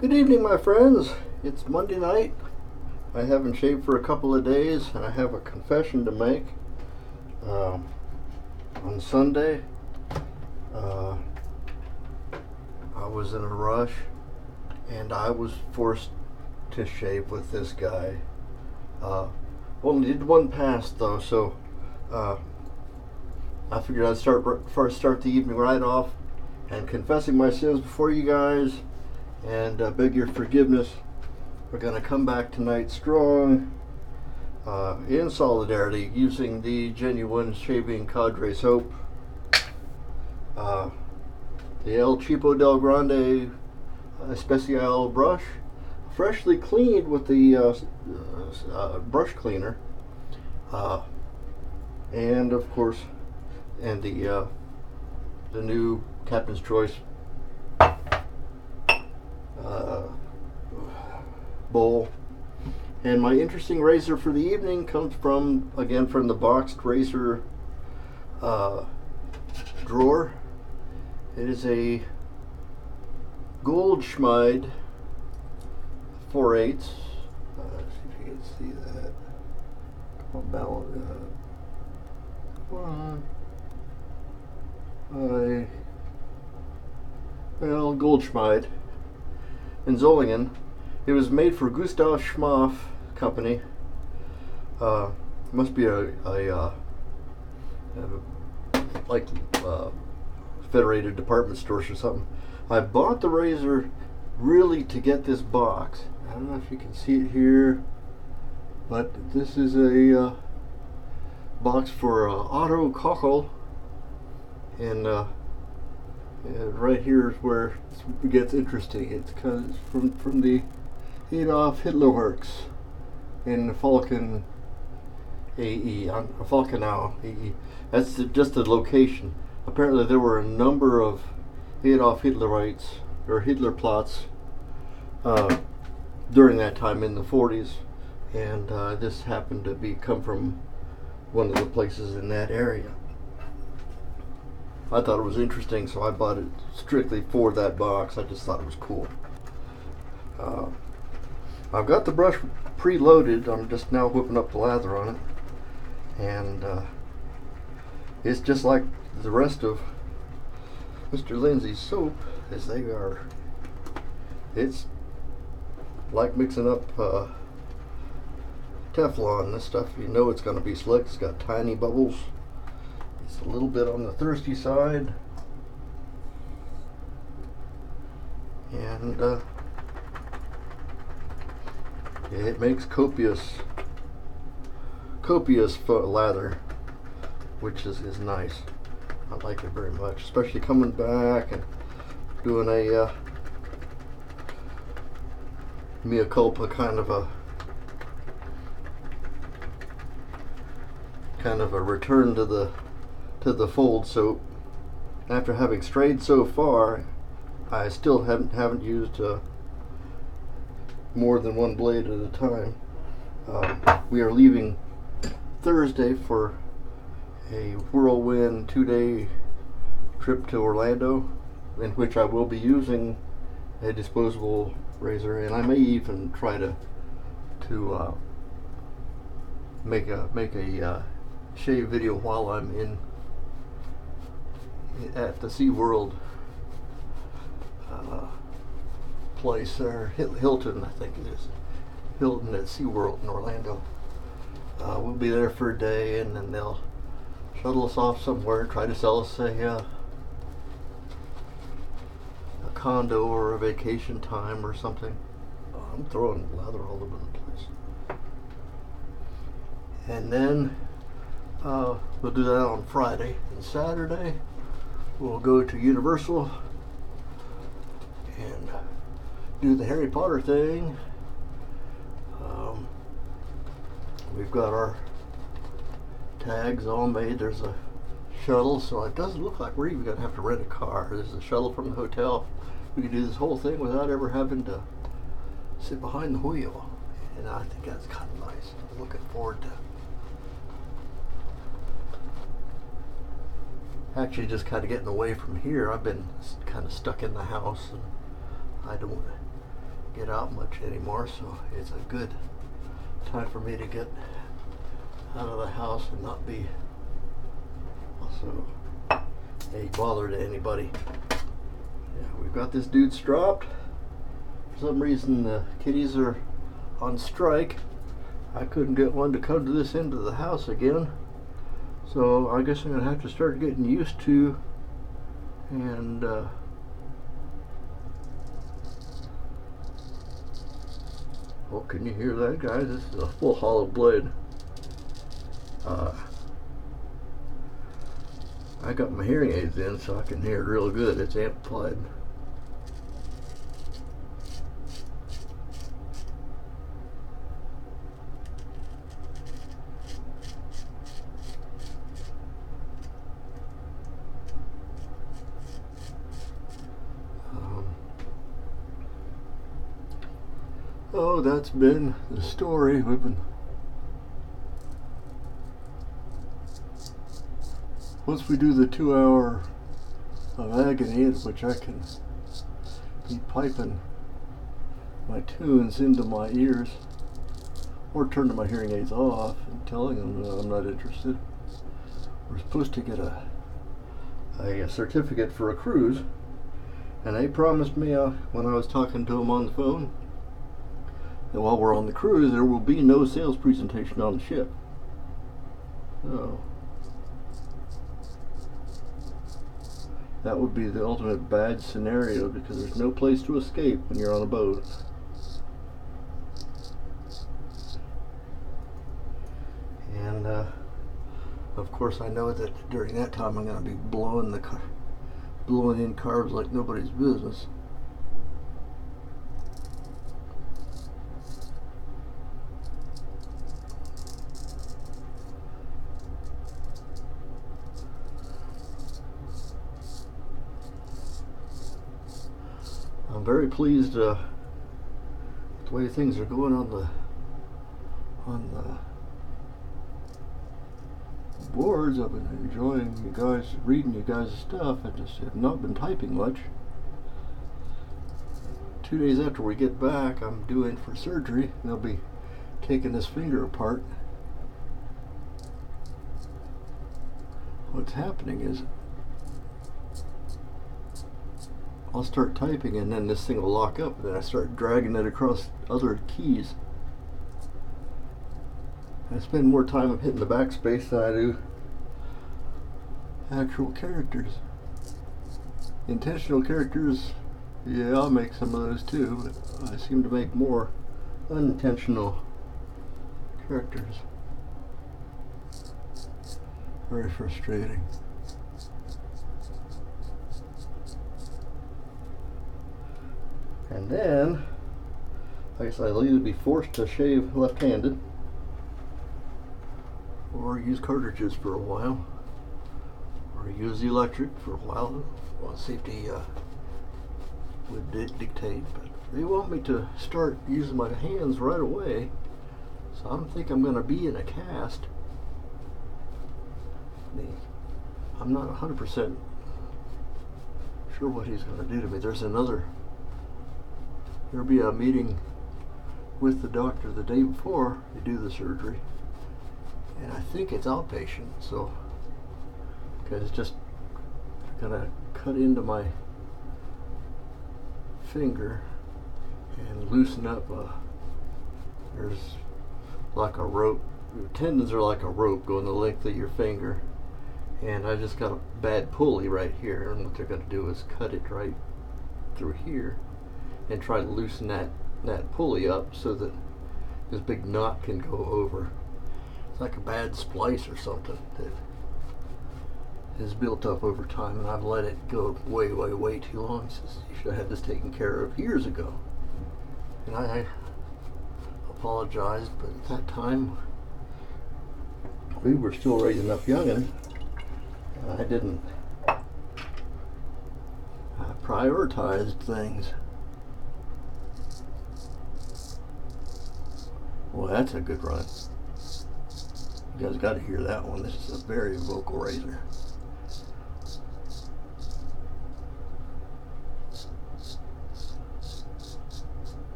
Good evening, my friends. It's Monday night. I haven't shaved for a couple of days, and I have a confession to make. On Sunday, uh, I was in a rush, and I was forced to shave with this guy. Only did one pass though, so I figured I'd start the evening right off, and confessing my sins before you guys, and beg your forgiveness. We're going to come back tonight strong, in solidarity, using the Genuine Shaving Cadre soap, the El Cheapo del Grande Especial brush, freshly cleaned with the brush cleaner, and of course, and the new Captain's Choice bowl. And my interesting razor for the evening comes from the boxed razor drawer. It is a Goldschmied 4/8. See if you can see that. Come on, balance. Goldschmied in Zollingen. It was made for Gustav Schmaff Company. Must be a Federated Department Stores or something. I bought the razor really to get this box. I don't know if you can see it here, but this is a box for Otto Kochel, and right here is where it gets interesting. It's from the Adolf Hitler Works in Falken AE, Falkenau AE. That's just the location. Apparently there were a number of Adolf Hitlerites or Hitler plots during that time in the 40s, and this happened to come from one of the places in that area. I thought it was interesting, so I bought it strictly for that box. I just thought it was cool. I've got the brush preloaded. I'm just now whipping up the lather on it, and it's just like the rest of Mr. Lindsay's soap, as they are. It's like mixing up Teflon. This stuff, you know it's going to be slick. It's got tiny bubbles. It's a little bit on the thirsty side, and it makes copious lather, which is nice. I like it very much, especially coming back and doing a mea culpa kind of a return to the fold soap. After having strayed so far, I still haven't used more than one blade at a time. We are leaving Thursday for a whirlwind 2-day trip to Orlando, in which I will be using a disposable razor, and I may even try to make a shave video while I'm at the SeaWorld place there, Hilton, I think it is. Hilton at SeaWorld in Orlando. We'll be there for a day, and then they'll shuttle us off somewhere, try to sell us a condo or a vacation time or something. I'm throwing lather all over the place. And then we'll do that on Friday. And Saturday we'll go to Universal and do the Harry Potter thing. We've got our tags all made. There's a shuttle, so it doesn't look like we're even going to have to rent a car. There's a shuttle from the hotel. We can do this whole thing without ever having to sit behind the wheel, and I think that's kind of nice. I'm looking forward to actually just kind of getting away from here. I've been kind of stuck in the house, and I don't get out much anymore, so it's a good time for me to get out of the house and not be also a bother to anybody. Yeah, we've got this dude stropped. For some reason the kitties are on strike. I couldn't get one to come to this end of the house again, so I guess I'm gonna have to start getting used to. And oh, can you hear that, guys? This is a full hollow blade. I got my hearing aids in so I can hear it real good. It's amplified. Oh, that's been the story. Once we do the 2 hour of agony, in which I can be piping my tunes into my ears or turning my hearing aids off and telling them that I'm not interested. We're supposed to get a certificate for a cruise, and they promised me when I was talking to them on the phone that while we're on the cruise there will be no sales presentation on the ship. So that would be the ultimate bad scenario, because there's no place to escape when you're on a boat. And of course I know that during that time I'm going to be blowing in carbs like nobody's business. I'm very pleased with the way things are going on the boards. I've been enjoying you guys, reading you guys' stuff. I just have not been typing much. 2 days after we get back, I'm due in for surgery. They'll be taking this finger apart. What's happening is I'll start typing and then this thing will lock up, and then I start dragging it across other keys. I spend more time hitting the backspace than I do actual characters. Intentional characters, yeah, I'll make some of those too, but I seem to make more unintentional characters. Very frustrating. And then I guess I'll either be forced to shave left-handed or use cartridges for a while, or use the electric for a while. Well, safety would dictate, but they want me to start using my hands right away, so I don't think I'm going to be in a cast. I'm not 100% sure what he's going to do to me. There'll be a meeting with the doctor the day before they do the surgery, and I think it's outpatient, so because it's just gonna cut into my finger and loosen up there's like a rope. Your tendons are like a rope going the length of your finger, and I just got a bad pulley right here, and what they're going to do is cut it right through here and try to loosen that pulley up so that this big knot can go over. It's like a bad splice or something that has built up over time, and I've let it go way too long. You should have had this taken care of years ago. And I apologized, but at that time we were still raising up young'un. I didn't prioritize things. Well, that's a good run. You guys got to hear that one. This is a very vocal razor.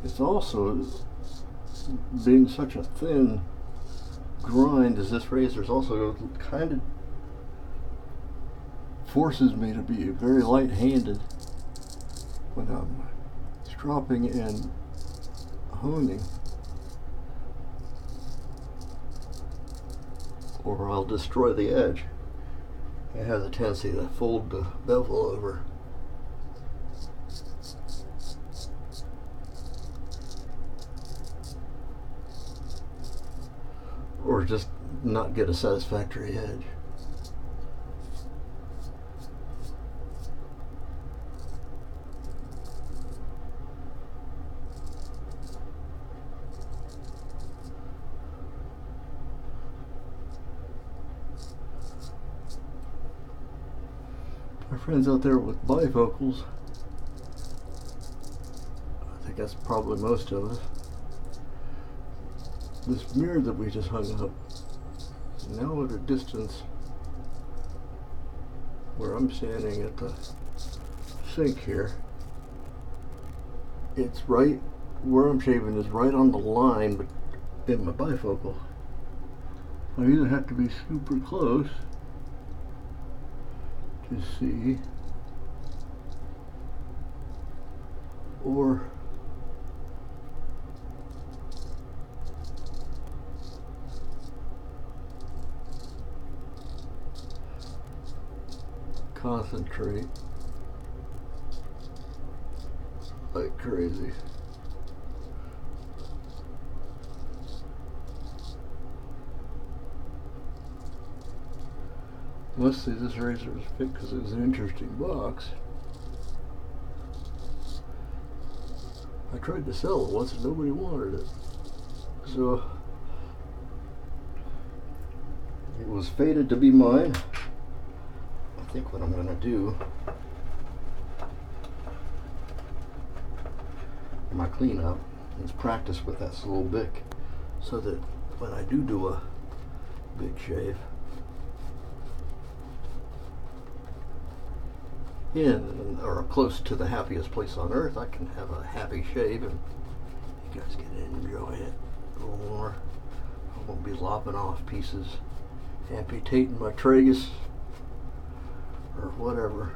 It's also, being such a thin grind as this razor, is also kind of forces me to be very light-handed when I'm stropping and honing, or I'll destroy the edge. It has a tendency to fold the bevel over. Or just not get a satisfactory edge. My friends out there with bifocals, I think that's probably most of us. This mirror that we just hung up is now at a distance where I'm standing at the sink here. It's right where I'm shaving is right on the line, but in my bifocal, I either have to be super close to see, or concentrate like crazy. Mostly this razor was picked because it was an interesting box. I tried to sell it once and nobody wanted it. So it was fated to be mine. I think what I'm going to do for my cleanup is practice with that slow Bic, so that when I do a big shave in or close to the happiest place on earth, I can have a happy shave and you guys can enjoy it a little more. I won't be lopping off pieces, amputating my tragus or whatever.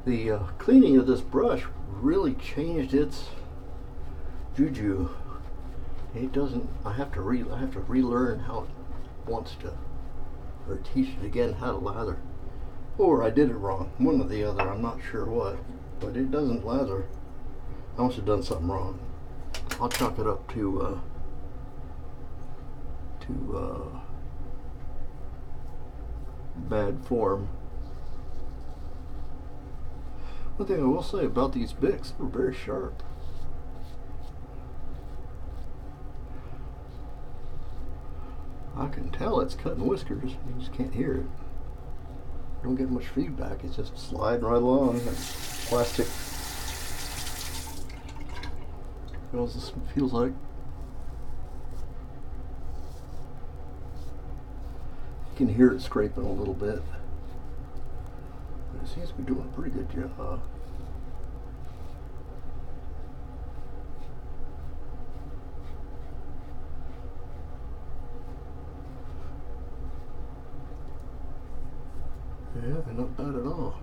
The cleaning of this brush really changed its juju. It doesn't. I have to relearn how it wants to, or teach it again how to lather. Or I did it wrong. One or the other. I'm not sure what, but it doesn't lather. I must have done something wrong. I'll chalk it up to bad form. One thing I will say about these Bics, they're very sharp. I can tell it's cutting whiskers. You just can't hear it. Don't get much feedback. It's just sliding right along. That plastic feels like. You can hear it scraping a little bit. But it seems to be doing a pretty good job. Yeah, not bad at all.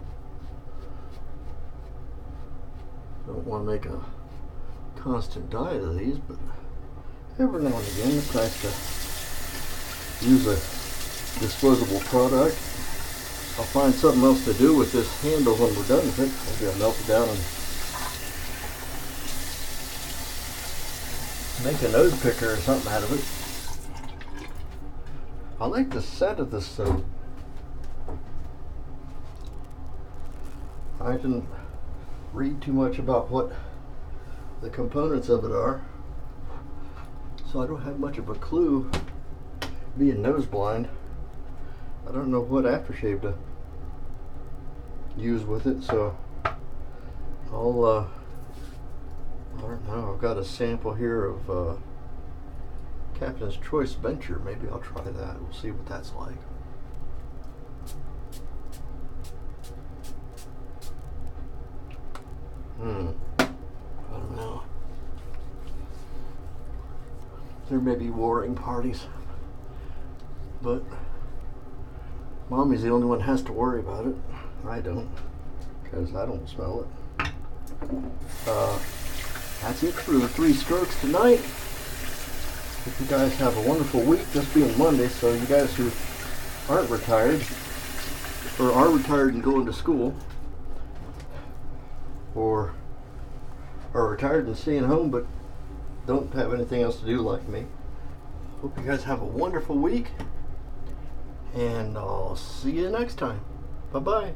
Don't want to make a constant diet of these, but every now and again it's nice to use a disposable product. I'll find something else to do with this handle when we're done with it. Maybe I'll melt it down and make a nose picker or something out of it. I like the scent of this soap. I didn't read too much about what the components of it are, so I don't have much of a clue. Being nose blind, I don't know what aftershave to use with it, so I don't know. I've got a sample here of Captain's Choice Venture. Maybe I'll try that. We'll see what that's like. I don't know. there may be warring parties, but Mommy's the only one who has to worry about it. I don't, because I don't smell it. That's it for the 3 strokes tonight. Hope you guys have a wonderful week, this being Monday, so you guys who aren't retired, or are retired and going to school, or are retired and staying home but don't have anything else to do like me. Hope you guys have a wonderful week, and I'll see you next time. Bye-bye.